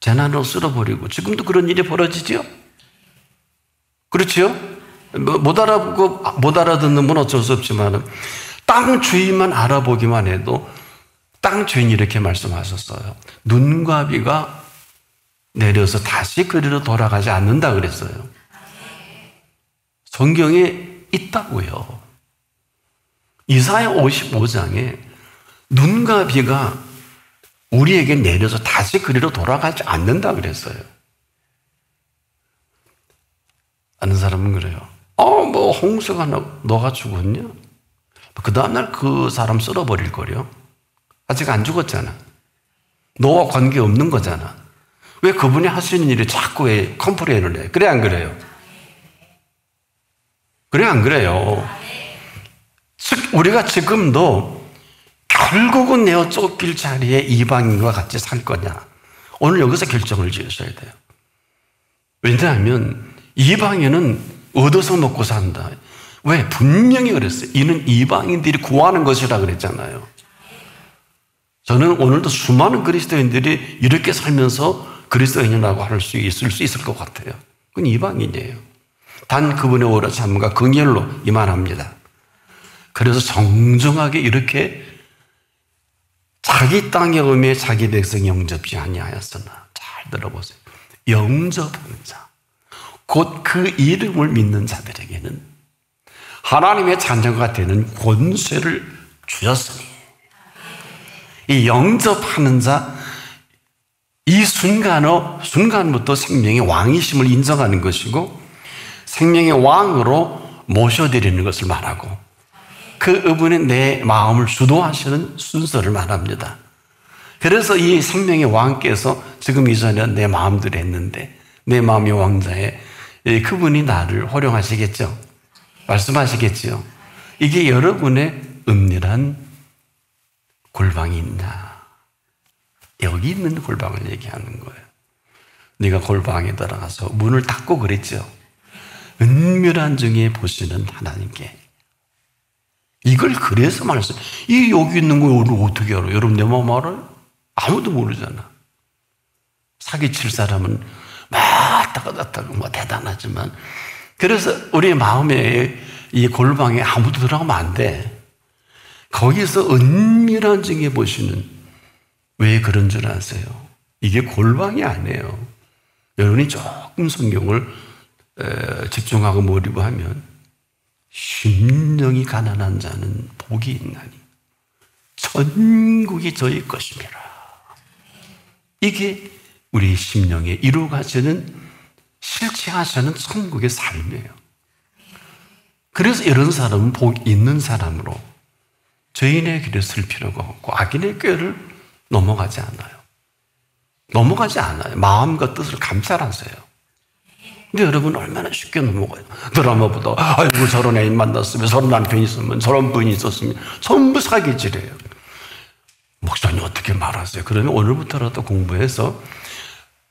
재난으로 쓸어버리고 지금도 그런 일이 벌어지죠? 그렇지요? 못 알아보고 못 알아듣는 건 어쩔 수 없지만 땅 주인만 알아보기만 해도 땅 주인이 이렇게 말씀하셨어요. 눈과 비가 내려서 다시 그리로 돌아가지 않는다 그랬어요. 성경에 있다고요. 이사야 55장에 눈과 비가 우리에게 내려서 다시 그리로 돌아가지 않는다 그랬어요. 아는 사람은 그래요. 뭐 홍수가 너가 죽었냐? 그 다음날 그 사람 쓸어버릴 거려. 아직 안 죽었잖아. 너와 관계없는 거잖아. 왜 그분이 하시는 일이 자꾸 왜 컴플레인을 해? 그래 안 그래요? 그래 안 그래요? 즉 우리가 지금도 결국은 내어 쫓길 자리에 이방인과 같이 살 거냐? 오늘 여기서 결정을 지으셔야 돼요. 왜냐하면 이방인은 얻어서 먹고 산다. 왜? 분명히 그랬어요. 이는 이방인들이 구하는 것이라 그랬잖아요. 저는 오늘도 수많은 그리스도인들이 이렇게 살면서 그리스도인이라고 할 수 있을 것 같아요. 그건 이방인이에요. 단 그분의 오래 참과 긍휼로 이만합니다. 그래서 정중하게 이렇게 자기 땅의 음에 자기 백성 영접지 아니하였으나 잘 들어보세요. 영접하는 자, 곧 그 이름을 믿는 자들에게는 하나님의 자녀가 되는 권세를 주셨으니 이 영접하는 자, 이 순간부터 생명의 왕이심을 인정하는 것이고 생명의 왕으로 모셔드리는 것을 말하고 그분의 내 마음을 주도하시는 순서를 말합니다. 그래서 이 생명의 왕께서 지금 이전에 내 마음대로 했는데 내 마음의 왕자에 그분이 나를 활용하시겠죠. 말씀하시겠죠. 이게 여러분의 은밀한 골방이 있나? 여기 있는 골방을 얘기하는 거예요. 네가 골방에 들어가서 문을 닫고 그랬죠. 은밀한 중에 보시는 하나님께. 이걸 그래서 말씀. 이 여기 있는 거 오늘 어떻게 알아요? 여러분 내 마음 알아요? 아무도 모르잖아. 사기칠 사람은 막 따가닥따가 뭐 대단하지만 그래서 우리 마음에 이 골방에 아무도 들어가면 안 돼. 거기서 은밀한 중에 보시는 왜 그런 줄 아세요? 이게 골방이 아니에요. 여러분이 조금 성경을 집중하고 몰입하면 심령이 가난한 자는 복이 있나니 천국이 저희 것입니다. 이게 우리 심령에 이루어가시는 실체하시는 천국의 삶이에요. 그래서 이런 사람은 복 있는 사람으로 죄인의 길을 쓸 필요가 없고 악인의 꾀를 넘어가지 않아요. 넘어가지 않아요. 마음과 뜻을 감찰하세요. 근데 여러분 얼마나 쉽게 넘어가요. 드라마 보다 아이고 저런 애인 만났으면 저런 남편이 있으면 저런 부인이 있었으면 전부 사기질이에요. 목사님 어떻게 말하세요? 그러면 오늘부터라도 공부해서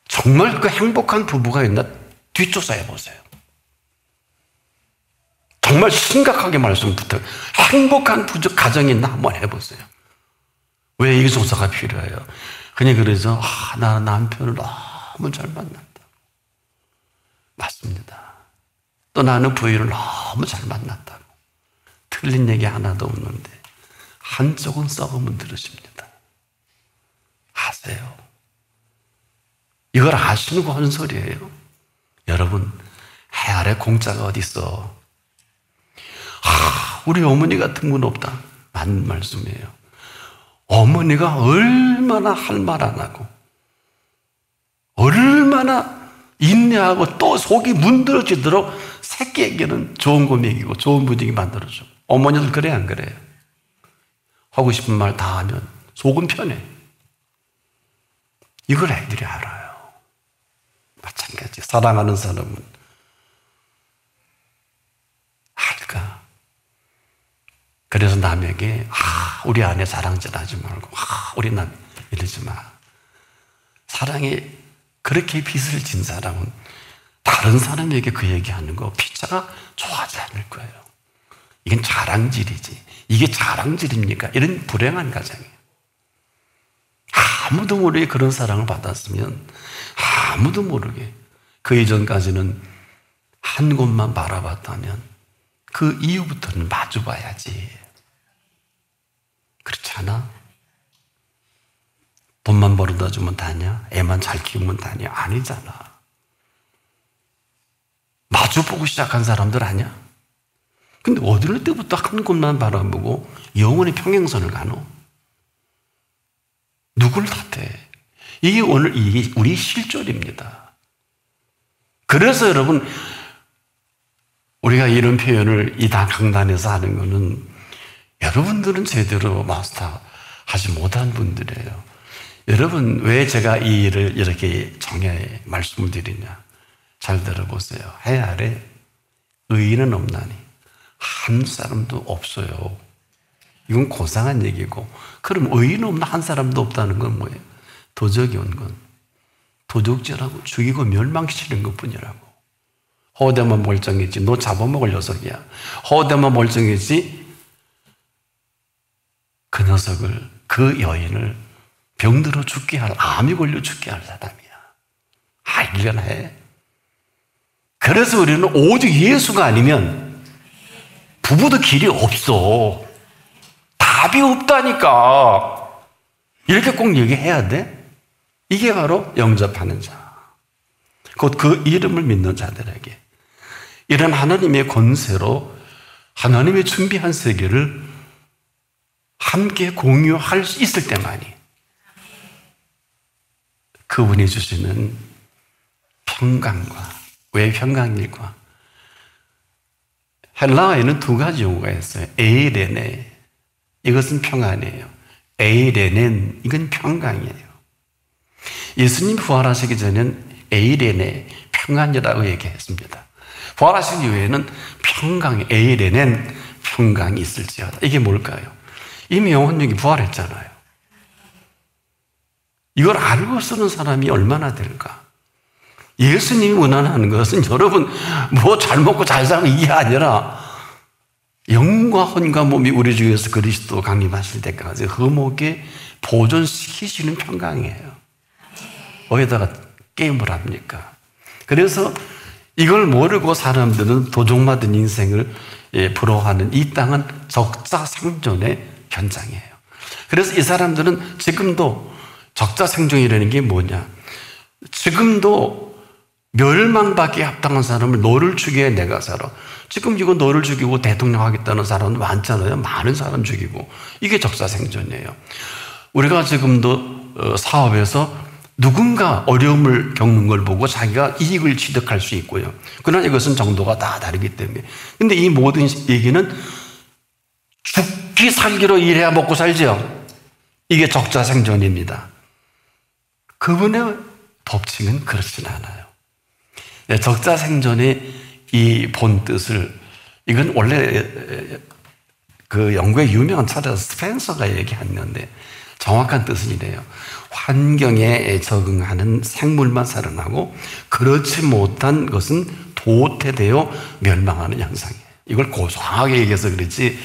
정말 그 행복한 부부가 있나 뒷조사해 보세요. 정말 심각하게 말씀 부탁. 행복한 가정이 있나 한번 해보세요. 왜 이 조사가 필요해요? 그냥 그래서 나 남편을 너무 잘 만난다. 맞습니다. 또 나는 부인을 너무 잘 만났다고. 틀린 얘기 하나도 없는데 한쪽은 썩으면 들으십니다. 아세요? 이걸 아시고 하는 소리예요. 여러분, 해 아래 공짜가 어디 있어? 우리 어머니 같은 분 없다. 맞는 말씀이에요. 어머니가 얼마나 할 말 안 하고 얼마나 인내하고 또 속이 문드러지도록 새끼에게는 좋은 거 먹이고 좋은 분위기 만들어줘. 어머니들 그래 안 그래요? 하고 싶은 말 다 하면 속은 편해. 이걸 애들이 알아요. 마찬가지. 사랑하는 사람은 알까? 그래서 남에게 우리 아내 자랑질하지 말고 우리 남 이러지 마. 사랑에 그렇게 빚을 진 사람은 다른 사람에게 그 얘기하는 거 피차가 좋아하지 않을 거예요. 이건 자랑질이지. 이게 자랑질입니까? 이런 불행한 가정이에요. 아무도 모르게 그런 사랑을 받았으면 아무도 모르게 그 이전까지는 한 곳만 바라봤다면 그 이후부터는 마주봐야지. 그렇지 않아? 돈만 벌어다 주면 다냐? 애만 잘 키우면 다냐? 아니잖아. 마주보고 시작한 사람들 아니야? 근데 어릴 때부터 한 곳만 바라보고 영원히 평행선을 가노? 누굴 탓해? 이게 오늘 우리 실존입니다. 그래서 여러분, 우리가 이런 표현을 이 강단에서 하는 거는 여러분들은 제대로 마스터하지 못한 분들이에요. 여러분, 왜 제가 이 일을 이렇게 정해 말씀을 드리냐? 잘 들어보세요. 해 아래 의인은 없나니 한 사람도 없어요. 이건 고상한 얘기고, 그럼 의인 없는 한 사람도 없다는 건 뭐예요? 도적이 온 건 도둑질하고 죽이고 멸망시키는 것뿐이라고. 호대만 멀쩡했지 너 잡아먹을 녀석이야. 호대만 멀쩡했지 그 녀석을, 그 여인을 병들어 죽게 할, 암이 걸려 죽게 할 사람이야. 알려나 해. 그래서 우리는 오직 예수가 아니면 부부도 길이 없어. 답이 없다니까. 이렇게 꼭 얘기해야 돼? 이게 바로 영접하는 자. 곧 그 이름을 믿는 자들에게 이런 하나님의 권세로 하나님의 준비한 세계를 함께 공유할 수 있을 때만이 그분이 주시는 평강과, 왜 평강일까? 헬라어에는 두 가지 용어가 있어요. 에이레네, 이것은 평안이에요. 에이레넨, 이건 평강이에요. 예수님 부활하시기 전에는 에이레네, 평안이라고 얘기했습니다. 부활하신 이후에는 평강, 에이레넨, 평강이 있을지어다. 이게 뭘까요? 이미 영혼육이 부활했잖아요. 이걸 알고 쓰는 사람이 얼마나 될까? 예수님이 원하는 것은 여러분 뭐 잘 먹고 잘 살고 이게 아니라 영과 혼과 몸이 우리 주 예수 그리스도 강림하실 때까지 허목에 보존시키시는 평강이에요. 어디다가 게임을 합니까? 그래서 이걸 모르고 사람들은 도둑맞은 인생을 부러워하는 이 땅은 적자생존의 현장이에요. 그래서 이 사람들은 지금도 적자생존이라는 게 뭐냐? 지금도 멸망받기에 합당한 사람을 너를 죽여야 내가 살아. 지금 이거 너를 죽이고 대통령 하겠다는 사람은 많잖아요. 많은 사람 죽이고. 이게 적자생존이에요. 우리가 지금도 사업에서 누군가 어려움을 겪는 걸 보고 자기가 이익을 취득할 수 있고요. 그러나 이것은 정도가 다 다르기 때문에. 근데 이 모든 얘기는 죽기 살기로 일해야 먹고 살죠. 이게 적자생존입니다. 그분의 법칙은 그렇진 않아요. 적자생존의 이 본 뜻을, 이건 원래 그 영국의 유명한 철학자 스펜서가 얘기했는데 정확한 뜻은 이래요. 환경에 적응하는 생물만 살아나고 그렇지 못한 것은 도태되어 멸망하는 현상이에요. 이걸 고상하게 얘기해서 그렇지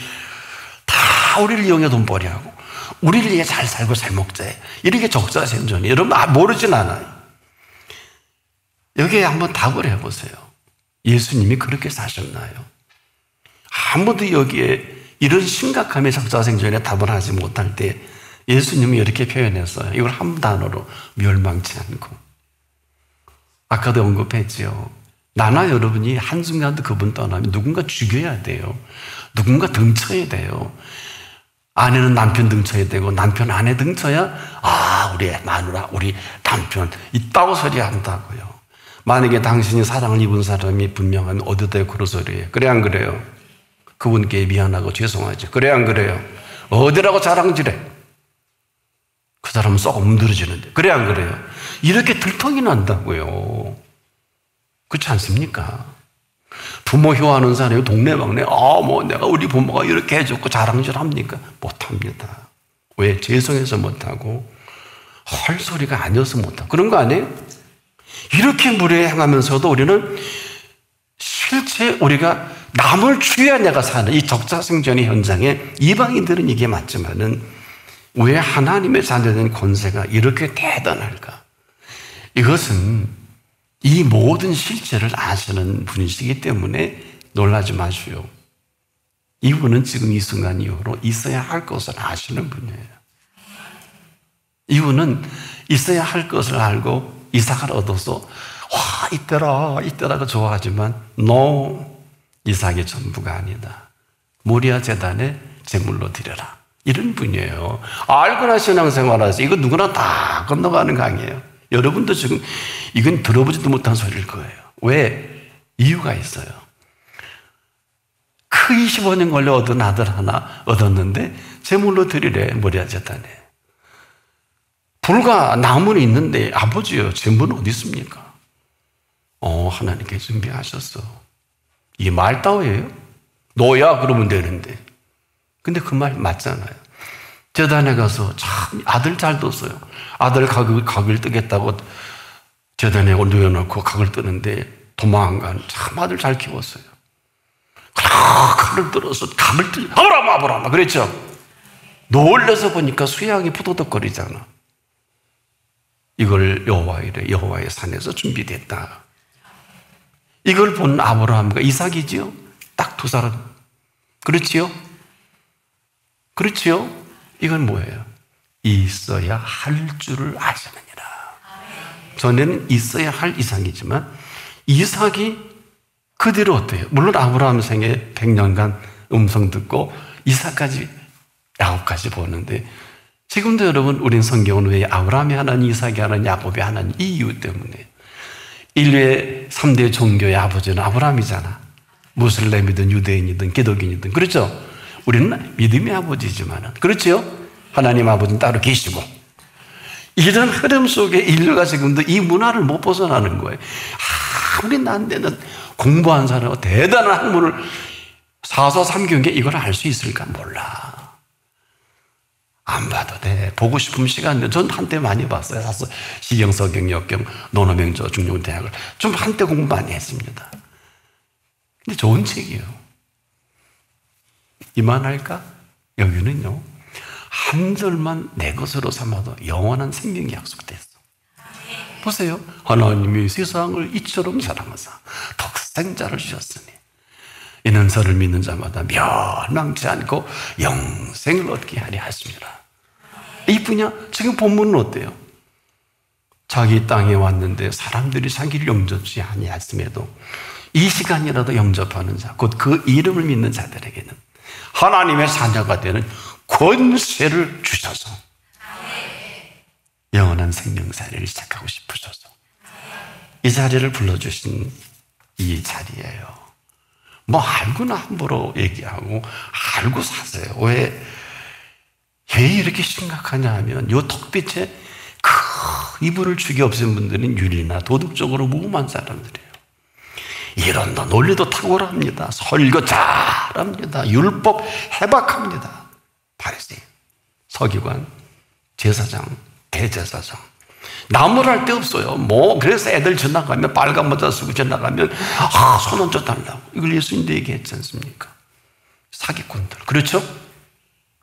다 우리를 이용해 돈벌이 하고 우리를 위해 잘 살고 잘 먹자. 이렇게 적자생존이. 여러분 모르진 않아요. 여기에 한번 답을 해보세요. 예수님이 그렇게 사셨나요? 아무도 여기에 이런 심각함의 적자생존에 답을 하지 못할 때 예수님이 이렇게 표현했어요. 이걸 한 단어로 멸망치 않고. 아까도 언급했지요. 나나 여러분이 한순간도 그분 떠나면 누군가 죽여야 돼요. 누군가 등쳐야 돼요. 아내는 남편 등쳐야 되고 남편 아내 등쳐야 우리 마누라 우리 남편 있다고 소리한다고요. 만약에 당신이 사랑을 입은 사람이 분명하면 어디다 그런 소리예요. 그래 안 그래요? 그분께 미안하고 죄송하죠. 그래 안 그래요? 어디라고 자랑질해? 그 사람은 썩 엎드러지는데 그래 안 그래요? 이렇게 들통이 난다고요. 그렇지 않습니까? 부모 효하는 사람이 동네방네 내가 우리 부모가 이렇게 해줬고 자랑질합니까? 못합니다. 왜? 죄송해서 못하고 헐소리가 아니어서 못하고 그런 거 아니에요? 이렇게 무례 행하면서도 우리는 실제 우리가 남을 죽여야 내가 사는 이 적자생존의 현장에 이방인들은 이게 맞지만은 왜 하나님의 자녀된 권세가 이렇게 대단할까? 이것은 이 모든 실체를 아시는 분이시기 때문에 놀라지 마시오. 이분은 지금 이 순간 이후로 있어야 할 것을 아시는 분이에요. 이분은 있어야 할 것을 알고 이삭을 얻어서 이때라고 좋아하지만 이삭이 전부가 아니다. 모리아 제단에 제물로 드려라. 이런 분이에요. 알거나 신앙생활하서 이거 누구나 다 건너가는 강이에요. 여러분도 지금 이건 들어보지도 못한 소리일 거예요. 왜? 이유가 있어요. 25년 걸려 얻은 아들 하나 얻었는데 제물로 드리래. 모리아 제단에. 불과 나무는 있는데 아버지요 제물은 어디 있습니까? 하나님께 준비하셨어. 이게 말따오예요? 너야 그러면 되는데. 근데 그 말 맞잖아요. 제단에 가서 참 아들 잘 뒀어요. 아들 각을 뜨겠다고 제단에 누워놓고 각을 뜨는데 도망간 참 아들 잘 키웠어요. 칼을 들어서 각을 뜨 아브라함 그랬죠. 놀라서 보니까 수양이 푸도덕거리잖아. 이걸 여호와의 산에서 준비됐다. 이걸 본 아브라함과 이삭이지요. 딱 두 사람. 그렇지요? 그렇지요? 이건 뭐예요? 있어야 할 줄을 아시느니라. 전에는 있어야 할 이삭이지만 이삭이 그대로 어때요? 물론 아브라함 생에 100년간 음성 듣고 이삭까지 야곱까지 보는데 지금도 여러분 우린 성경은 왜 아브라함이 하나님, 이삭이 하나님, 야곱이 하나님 이 이유 때문에 인류의 3대 종교의 아버지는 아브라함이잖아. 무슬림이든 유대인이든 기독인이든 그렇죠? 우리는 믿음의 아버지지만 그렇죠? 하나님 아버지는 따로 계시고 이런 흐름 속에 인류가 지금도 이 문화를 못 벗어나는 거예요. 아무리 난데는 공부한 사람은 대단한 학문을 사서 삼경에 이걸 알 수 있을까? 몰라. 안 봐도 돼. 보고 싶으면 시간 내. 전 한때 많이 봤어요. 사서 시경서경, 역경, 논어명조, 중용대학을 좀 한때 공부 많이 했습니다. 근데 좋은 책이에요. 이만할까? 여기는요. 한 절만 내 것으로 삼아도 영원한 생명이 약속됐어. 보세요. 하나님이 세상을 이처럼 사랑하사 독생자를 주셨으니 이는 저를 믿는 자마다 멸망치 않고 영생을 얻게 하려 하십니다. 이쁘냐? 지금 본문은 어때요? 자기 땅에 왔는데 사람들이 자기를 영접지 아니했음에도 이 시간이라도 영접하는 자, 곧 그 이름을 믿는 자들에게는 하나님의 자녀가 되는 권세를 주셔서 영원한 생명사를 시작하고 싶으셔서 이 자리를 불러주신 이 자리예요. 뭐 알고나 함부로 얘기하고 알고 사세요. 왜 이렇게 심각하냐 하면 이 턱빛에 이불을 죽여 없앤 분들은 윤리나 도덕적으로 무험한 사람들이에요. 이런다 논리도 탁월합니다. 설교 잘합니다. 율법 해박합니다. 바리새인, 서기관, 제사장, 대제사장 나무랄 데 없어요. 그래서 애들 지나가면 빨간 모자 쓰고 지나가면 손 얹어달라고 이걸 예수님도 얘기했지 않습니까? 사기꾼들 그렇죠?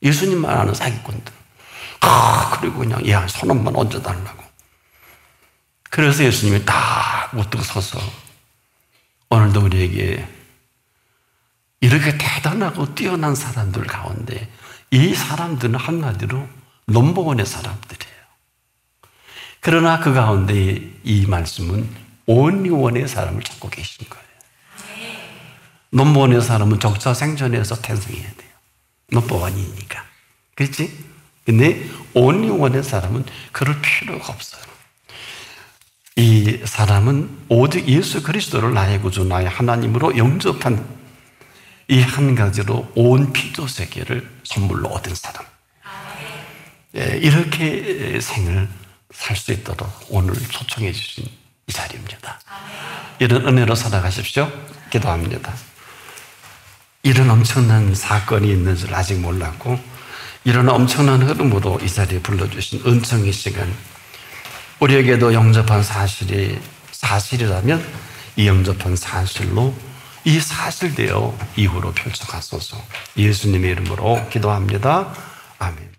예수님만 아는 사기꾼들 그리고 그냥 손만 얹어달라고. 그래서 예수님이 딱 우뚝 서서 오늘도 우리에게 이렇게 대단하고 뛰어난 사람들 가운데 이 사람들은 한마디로 넘버원의 사람들이에요. 그러나 그 가운데 이 말씀은 온리원의 사람을 찾고 계신 거예요. 넘버원의 사람은 적자생존에서 탄생해야 돼요. 넘버원이니까. 그렇지? 근데 온리원의 사람은 그럴 필요가 없어요. 이 사람은 오직 예수 그리스도를 나의 구주, 나의 하나님으로 영접한 이 한 가지로 온 피조 세계를 선물로 얻은 사람. 이렇게 생을 살 수 있도록 오늘 초청해 주신 이 자리입니다. 이런 은혜로 살아가십시오. 기도합니다. 이런 엄청난 사건이 있는 줄 아직 몰랐고, 이런 엄청난 흐름으로 이 자리에 불러주신 은총의 시간, 우리에게도 영접한 사실이 사실이라면 이 영접한 사실로 이 사실되어 이후로 펼쳐가소서. 예수님의 이름으로 기도합니다. 아멘.